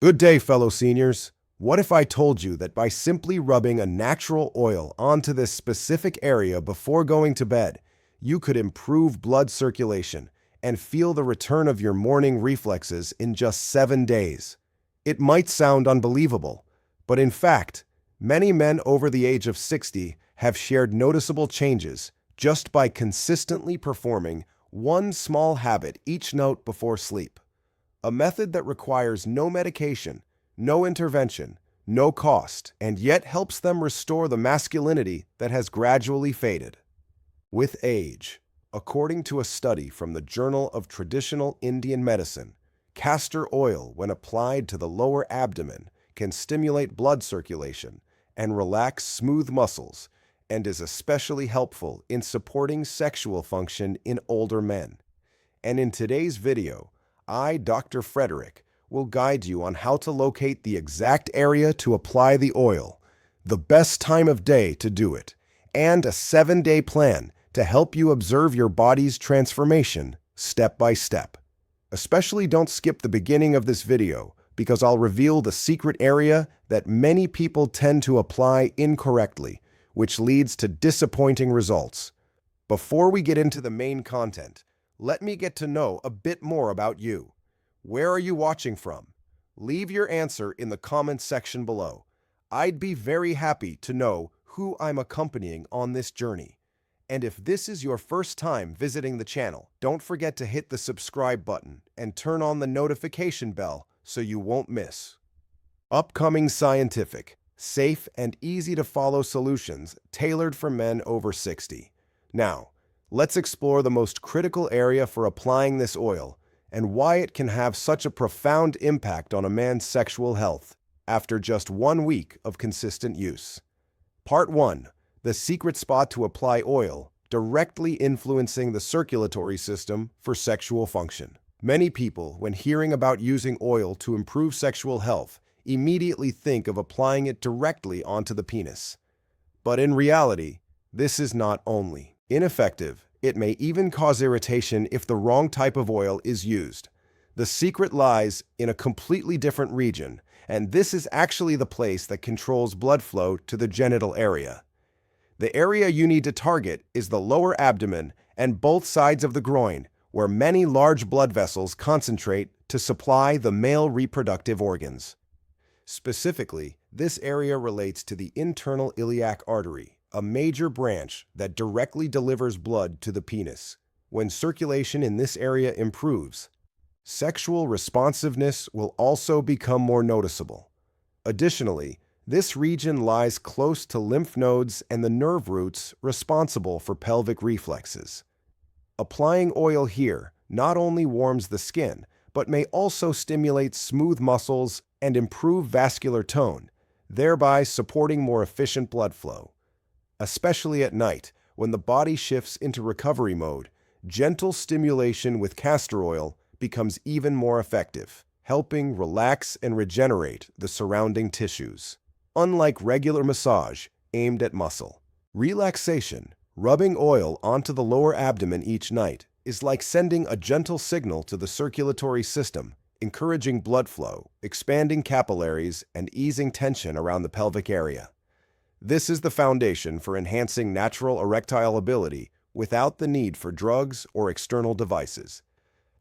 Good day, fellow seniors. What if I told you that by simply rubbing a natural oil onto this specific area before going to bed, you could improve blood circulation and feel the return of your morning reflexes in just 7 days? It might sound unbelievable, but in fact, many men over the age of 60 have shared noticeable changes just by consistently performing one small habit each night before sleep. A method that requires no medication, no intervention, no cost, and yet helps them restore the masculinity that has gradually faded. With age, according to a study from the Journal of Traditional Indian Medicine, castor oil, when applied to the lower abdomen, can stimulate blood circulation and relax smooth muscles, and is especially helpful in supporting sexual function in older men. And in today's video, I, Dr. Frederic, will guide you on how to locate the exact area to apply the oil, the best time of day to do it, and a 7-day plan to help you observe your body's transformation step by step. Especially don't skip the beginning of this video, because I'll reveal the secret area that many people tend to apply incorrectly, which leads to disappointing results. Before we get into the main content, let me get to know a bit more about you. Where are you watching from? Leave your answer in the comments section below. I'd be very happy to know who I'm accompanying on this journey. And if this is your first time visiting the channel, don't forget to hit the subscribe button and turn on the notification bell so you won't miss upcoming scientific, safe, and easy-to-follow solutions tailored for men over 60. Now, let's explore the most critical area for applying this oil and why it can have such a profound impact on a man's sexual health after just 1 week of consistent use. Part 1. The secret spot to apply oil, directly influencing the circulatory system for sexual function. Many people, when hearing about using oil to improve sexual health, immediately think of applying it directly onto the penis. But in reality, this is not only ineffective, it may even cause irritation if the wrong type of oil is used. The secret lies in a completely different region, and this is actually the place that controls blood flow to the genital area. The area you need to target is the lower abdomen and both sides of the groin, where many large blood vessels concentrate to supply the male reproductive organs. Specifically, this area relates to the internal iliac artery, a major branch that directly delivers blood to the penis. When circulation in this area improves, sexual responsiveness will also become more noticeable. Additionally, this region lies close to lymph nodes and the nerve roots responsible for pelvic reflexes. Applying oil here not only warms the skin, but may also stimulate smooth muscles and improve vascular tone, thereby supporting more efficient blood flow. Especially at night, when the body shifts into recovery mode, gentle stimulation with castor oil becomes even more effective, helping relax and regenerate the surrounding tissues. Unlike regular massage aimed at muscle, relaxation, rubbing oil onto the lower abdomen each night, is like sending a gentle signal to the circulatory system, encouraging blood flow, expanding capillaries, and easing tension around the pelvic area. This is the foundation for enhancing natural erectile ability without the need for drugs or external devices.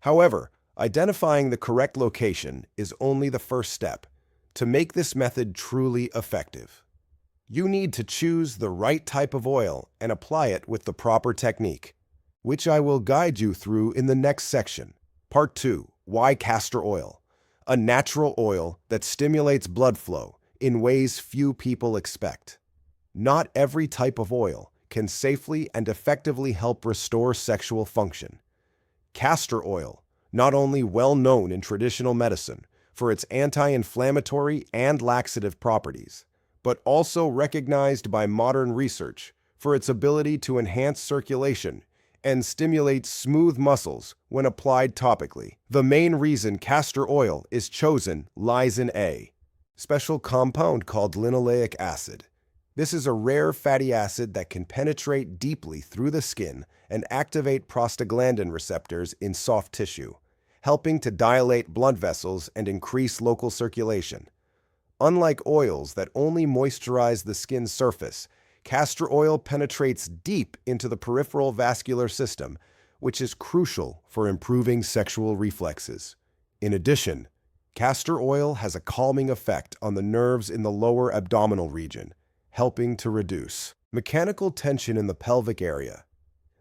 However, identifying the correct location is only the first step to make this method truly effective. You need to choose the right type of oil and apply it with the proper technique, which I will guide you through in the next section. Part 2. Why castor oil? A natural oil that stimulates blood flow in ways few people expect. Not every type of oil can safely and effectively help restore sexual function. Castor oil, not only well known in traditional medicine for its anti-inflammatory and laxative properties, but also recognized by modern research for its ability to enhance circulation and stimulate smooth muscles when applied topically. The main reason castor oil is chosen lies in a special compound called linoleic acid. This is a rare fatty acid that can penetrate deeply through the skin and activate prostaglandin receptors in soft tissue, helping to dilate blood vessels and increase local circulation. Unlike oils that only moisturize the skin's surface, castor oil penetrates deep into the peripheral vascular system, which is crucial for improving sexual reflexes. In addition, castor oil has a calming effect on the nerves in the lower abdominal region, helping to reduce mechanical tension in the pelvic area.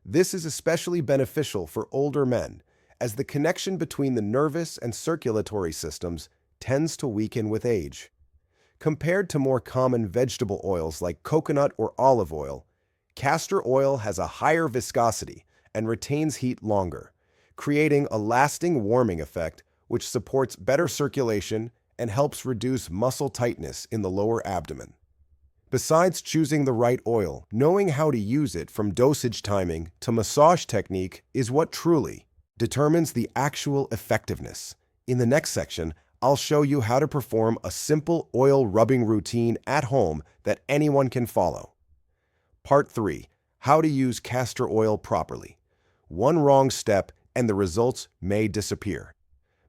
This is especially beneficial for older men, as the connection between the nervous and circulatory systems tends to weaken with age. Compared to more common vegetable oils like coconut or olive oil, castor oil has a higher viscosity and retains heat longer, creating a lasting warming effect which supports better circulation and helps reduce muscle tightness in the lower abdomen. Besides choosing the right oil, knowing how to use it from dosage timing to massage technique is what truly determines the actual effectiveness. In the next section, I'll show you how to perform a simple oil rubbing routine at home that anyone can follow. Part 3. How to use castor oil properly. One wrong step and the results may disappear.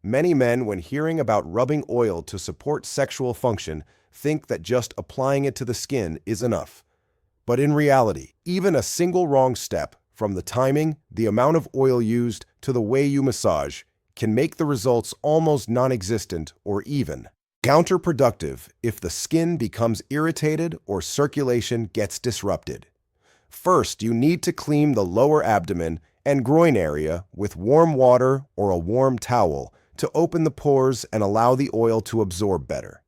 Many men, when hearing about rubbing oil to support sexual function, think that just applying it to the skin is enough. But in reality, even a single wrong step, from the timing, the amount of oil used, to the way you massage, can make the results almost non-existent or even counterproductive if the skin becomes irritated or circulation gets disrupted. First, you need to clean the lower abdomen and groin area with warm water or a warm towel to open the pores and allow the oil to absorb better.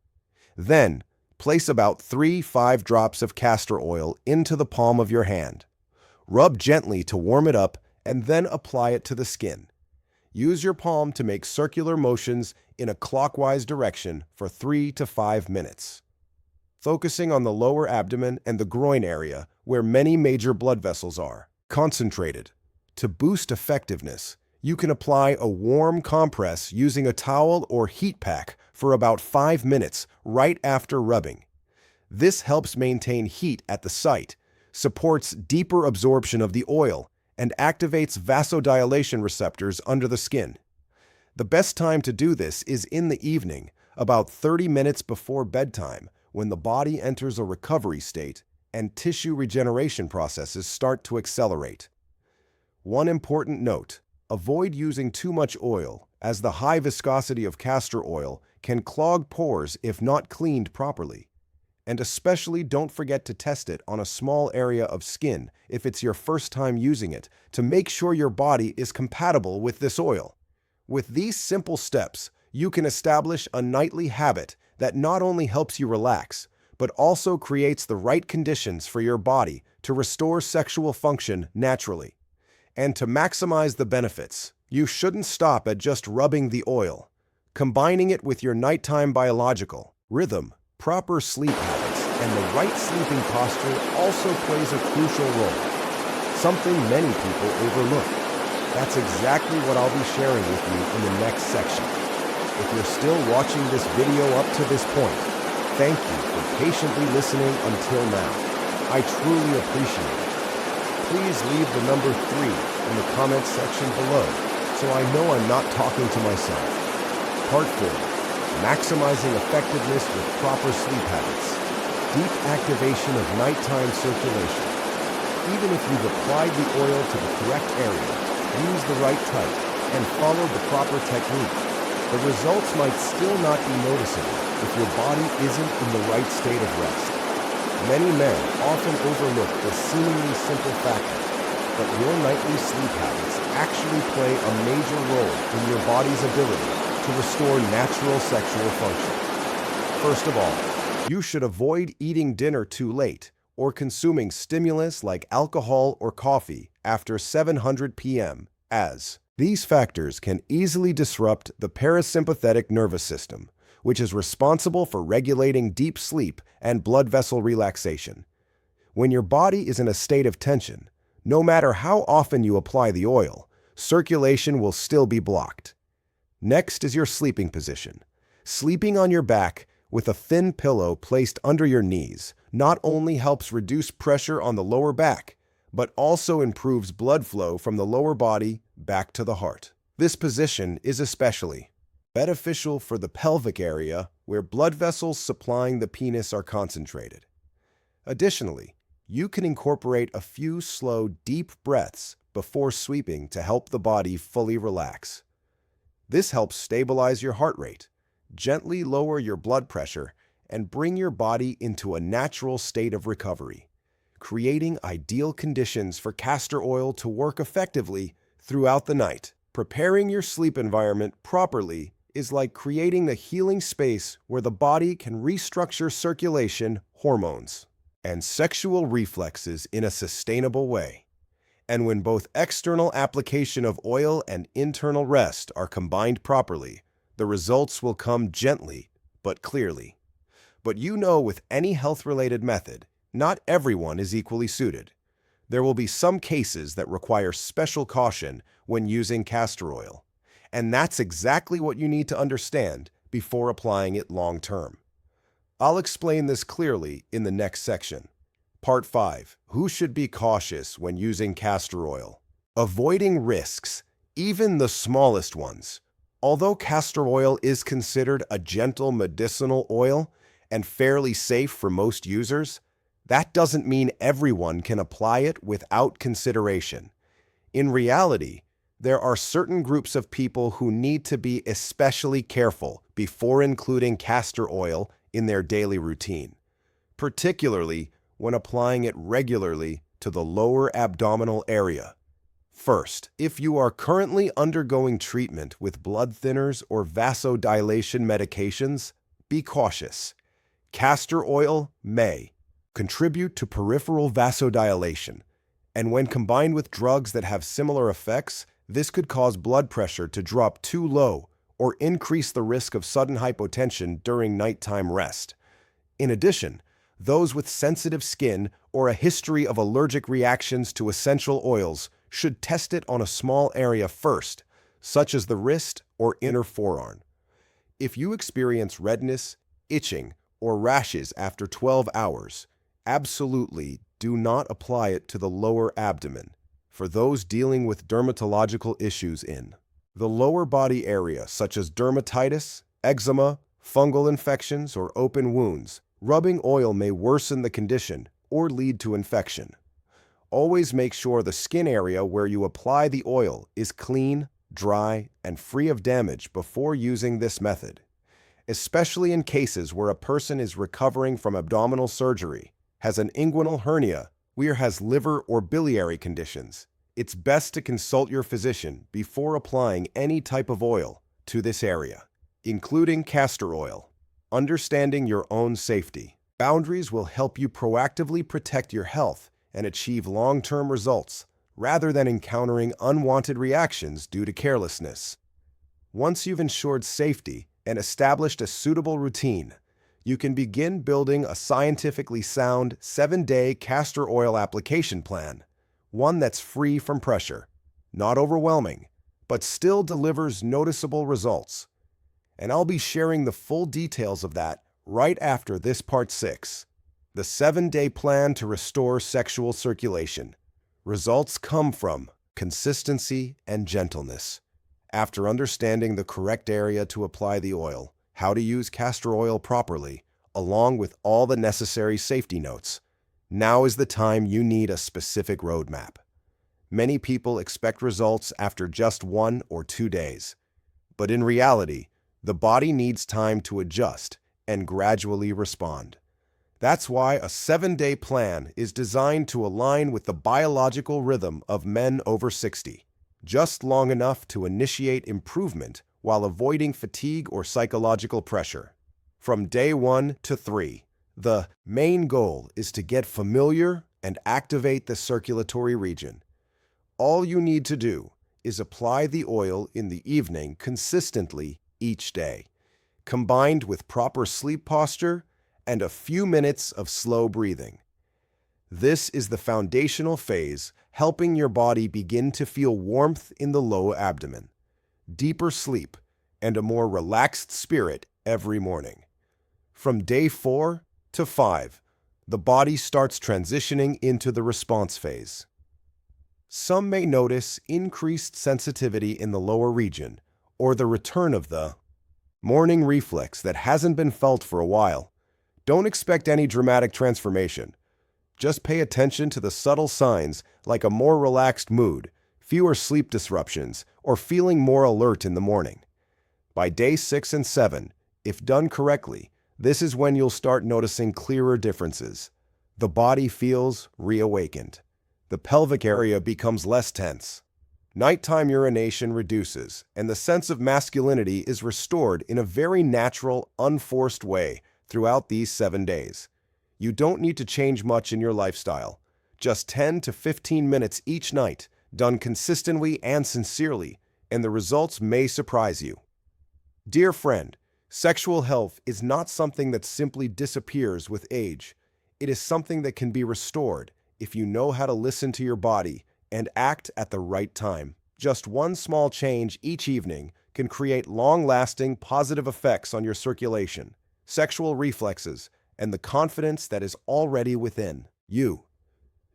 Then, place about 3-5 drops of castor oil into the palm of your hand. Rub gently to warm it up and then apply it to the skin. Use your palm to make circular motions in a clockwise direction for 3 to 5 minutes, focusing on the lower abdomen and the groin area where many major blood vessels are. Concentrated. To boost effectiveness, you can apply a warm compress using a towel or heat pack for about 5 minutes right after rubbing. This helps maintain heat at the site, supports deeper absorption of the oil, and activates vasodilation receptors under the skin. The best time to do this is in the evening, about 30 minutes before bedtime, when the body enters a recovery state and tissue regeneration processes start to accelerate. One important note: avoid using too much oil, as the high viscosity of castor oil can clog pores if not cleaned properly. And especially don't forget to test it on a small area of skin if it's your first time using it, to make sure your body is compatible with this oil. With these simple steps, you can establish a nightly habit that not only helps you relax, but also creates the right conditions for your body to restore sexual function naturally. And to maximize the benefits, you shouldn't stop at just rubbing the oil. Combining it with your nighttime biological rhythm, proper sleep habits, and the right sleeping posture also plays a crucial role, something many people overlook. That's exactly what I'll be sharing with you in the next section. If you're still watching this video up to this point, thank you for patiently listening until now. I truly appreciate it. Please leave the number 3 in the comments section below so I know I'm not talking to myself. Part 4. Maximizing effectiveness with proper sleep habits. Deep activation of nighttime circulation. Even if you've applied the oil to the correct area, use the right type, and follow the proper technique, the results might still not be noticeable if your body isn't in the right state of rest. Many men often overlook this seemingly simple factor, but your nightly sleep habits actually play a major role in your body's ability to restore natural sexual function. First of all, you should avoid eating dinner too late or consuming stimulus like alcohol or coffee after 7:00 p.m., as these factors can easily disrupt the parasympathetic nervous system, which is responsible for regulating deep sleep and blood vessel relaxation. When your body is in a state of tension, no matter how often you apply the oil, circulation will still be blocked. Next is your sleeping position. Sleeping on your back with a thin pillow placed under your knees not only helps reduce pressure on the lower back, but also improves blood flow from the lower body back to the heart. This position is especially beneficial for the pelvic area where blood vessels supplying the penis are concentrated. Additionally, you can incorporate a few slow, deep breaths before sweeping to help the body fully relax. This helps stabilize your heart rate, gently lower your blood pressure, and bring your body into a natural state of recovery, creating ideal conditions for castor oil to work effectively throughout the night. Preparing your sleep environment properly is like creating a healing space where the body can restructure circulation, hormones, and sexual reflexes in a sustainable way. And when both external application of oil and internal rest are combined properly, the results will come gently but clearly. But you know, with any health-related method, not everyone is equally suited. There will be some cases that require special caution when using castor oil, and that's exactly what you need to understand before applying it long-term. I'll explain this clearly in the next section. Part 5. Who should be cautious when using castor oil? Avoiding risks, even the smallest ones. Although castor oil is considered a gentle medicinal oil and fairly safe for most users, that doesn't mean everyone can apply it without consideration. In reality, there are certain groups of people who need to be especially careful before including castor oil in their daily routine, particularly when applying it regularly to the lower abdominal area. First, if you are currently undergoing treatment with blood thinners or vasodilation medications, be cautious. Castor oil may contribute to peripheral vasodilation, and when combined with drugs that have similar effects, this could cause blood pressure to drop too low or increase the risk of sudden hypotension during nighttime rest. In addition, those with sensitive skin or a history of allergic reactions to essential oils should test it on a small area first, such as the wrist or inner forearm. If you experience redness, itching, or rashes after 12 hours, absolutely do not apply it to the lower abdomen. For those dealing with dermatological issues in the lower body area, such as dermatitis, eczema, fungal infections, or open wounds, rubbing oil may worsen the condition or lead to infection. Always make sure the skin area where you apply the oil is clean, dry, and free of damage before using this method. Especially in cases where a person is recovering from abdominal surgery, has an inguinal hernia, or has liver or biliary conditions, it's best to consult your physician before applying any type of oil to this area, including castor oil. Understanding your own safety. Boundaries will help you proactively protect your health and achieve long-term results, rather than encountering unwanted reactions due to carelessness. Once you've ensured safety and established a suitable routine, you can begin building a scientifically sound 7-day castor oil application plan, one that's free from pressure, not overwhelming, but still delivers noticeable results. And I'll be sharing the full details of that right after this Part 6. The 7-day plan to restore sexual circulation. Results come from consistency and gentleness. After understanding the correct area to apply the oil, how to use castor oil properly, along with all the necessary safety notes, now is the time you need a specific roadmap. Many people expect results after just 1 or 2 days, but in reality, the body needs time to adjust and gradually respond. That's why a 7-day plan is designed to align with the biological rhythm of men over 60, just long enough to initiate improvement while avoiding fatigue or psychological pressure. From day 1 to 3, the main goal is to get familiar and activate the circulatory region. All you need to do is apply the oil in the evening consistently each day, combined with proper sleep posture and a few minutes of slow breathing. This is the foundational phase, helping your body begin to feel warmth in the low abdomen, deeper sleep, and a more relaxed spirit every morning. From day 4 to 5, the body starts transitioning into the response phase. Some may notice increased sensitivity in the lower region or the return of the morning reflex that hasn't been felt for a while. Don't expect any dramatic transformation. Just pay attention to the subtle signs like a more relaxed mood, fewer sleep disruptions, or feeling more alert in the morning. By day 6 and 7, if done correctly, this is when you'll start noticing clearer differences. The body feels reawakened. The pelvic area becomes less tense. Nighttime urination reduces, and the sense of masculinity is restored in a very natural, unforced way throughout these 7 days. You don't need to change much in your lifestyle. Just 10 to 15 minutes each night, done consistently and sincerely, and the results may surprise you. Dear friend, sexual health is not something that simply disappears with age. It is something that can be restored if you know how to listen to your body and act at the right time. Just one small change each evening can create long-lasting positive effects on your circulation, sexual reflexes, and the confidence that is already within you.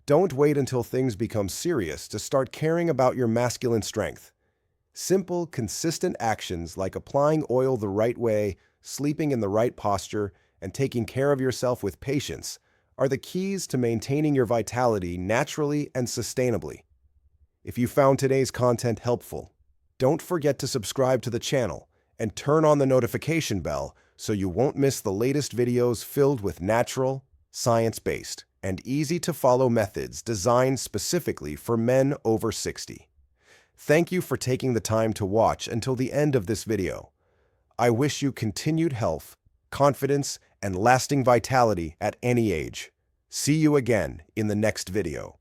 Don't wait until things become serious to start caring about your masculine strength. Simple, consistent actions like applying oil the right way, sleeping in the right posture, and taking care of yourself with patience are the keys to maintaining your vitality naturally and sustainably. If you found today's content helpful, don't forget to subscribe to the channel and turn on the notification bell so you won't miss the latest videos filled with natural, science-based, and easy-to-follow methods designed specifically for men over 60. Thank you for taking the time to watch until the end of this video. I wish you continued health, confidence, and lasting vitality at any age. See you again in the next video.